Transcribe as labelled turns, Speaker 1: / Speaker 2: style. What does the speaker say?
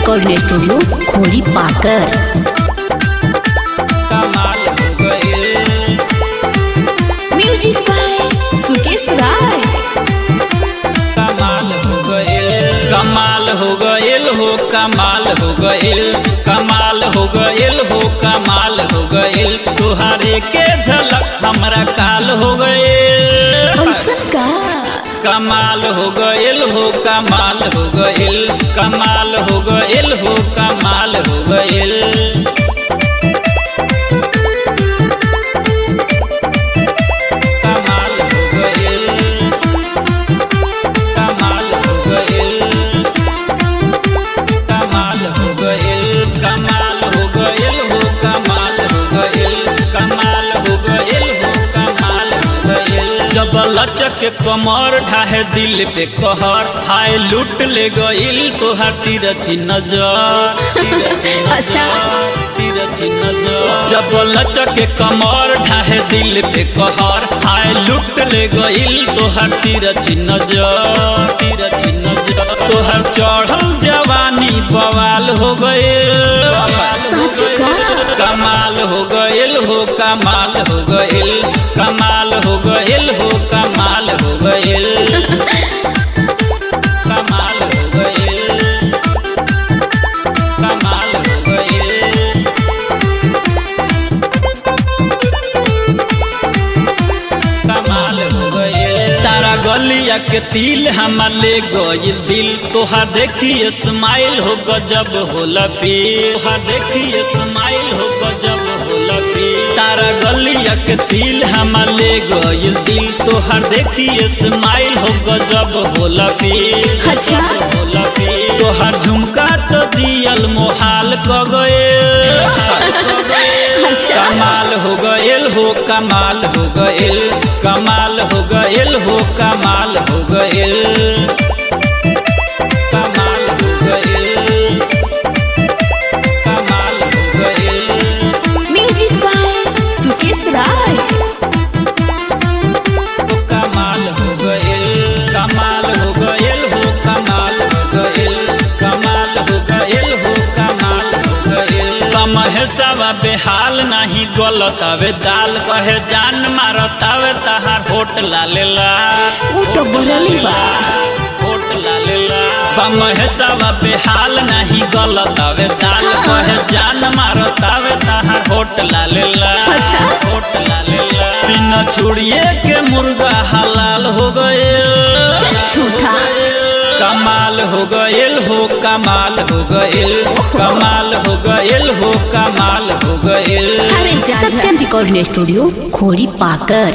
Speaker 1: Recording studio खोरी पाकर।
Speaker 2: कमाल हो गए।
Speaker 1: म्यूजिक बाय सुकेश राय।
Speaker 2: कमाल हो गए, कमाल हो गएल हो, कमाल हो गएल, कमाल हो गएल हो, कमाल हो गएल। तुहारे के झलक हमरा काल हो गए।
Speaker 1: का
Speaker 2: कमाल हो गएल हो, कमाल हो गएल, कमाल हो गएल हो, कमाल हो गएल। जब लचक कमर ढाहे दिल पे कहर, हाय लूट ले गइल तोहार तिरछी नजर।
Speaker 1: अच्छा
Speaker 2: तिरछी नजर। जब लचक कमर ढाहे दिल पे कहर, हाय लूट ले गइल तोहार तिरछी नजर। तिरछी नजर। तोहार चढ़ल जवानी बवाल हो गए। कमाल हो गएल हो, कमाल हो गएल, कमाल हो गएल हो, कमाल हो गएल। कमाल हो गएल, कमाल हो गएल। कमाल हो गएल। तारा गलिया के तिल हमार ले गइल दिल। तोहार देखिए स्माइल हो गजब होला फील। तोहार देखिए स्माइल हो गजब होला फील। तारा गलिया के तिल हमार ले गइल दिल। तोहार देखिए स्माइल हो गजब होला फील।
Speaker 1: अच्छा
Speaker 2: होला फील। तोहार झुमका तो दियल मोहाल क गए। कमाल हो गएल हो, कमाल हो गएल, कमाल हो गएल हो, कमाल हो गएल। कमाल हो गएल, कमाल हो गएल।
Speaker 1: म्यूजिक बाय सुकेश राय।
Speaker 2: कमाल हो गएल, कमाल हो गएल हो, कमाल हो गएल, कमाल हो गएल हो, कमाल हो गएल। कमहेशवा बेहाल नाही गलत आवे दाल। कहे जान मारत आवे तहार होट लालेला।
Speaker 1: वो तो बोलली बा।
Speaker 2: होट लालेला। कमहेशवा बेहाल नाही गलत आवे दाल। कहे जान मारत आवे तहार होट लालेला।
Speaker 1: अच्छा
Speaker 2: होट लालेला। बिना छुड़िए के मुर्गा हलाल हो गए।
Speaker 1: झूठा।
Speaker 2: कमाल हो गएल हो, कमाल हो गएल, कमाल हो गएल हो, कमाल हो गएल।
Speaker 1: सत्यम रिकॉर्डिंग स्टूडियो खोरी पाकर।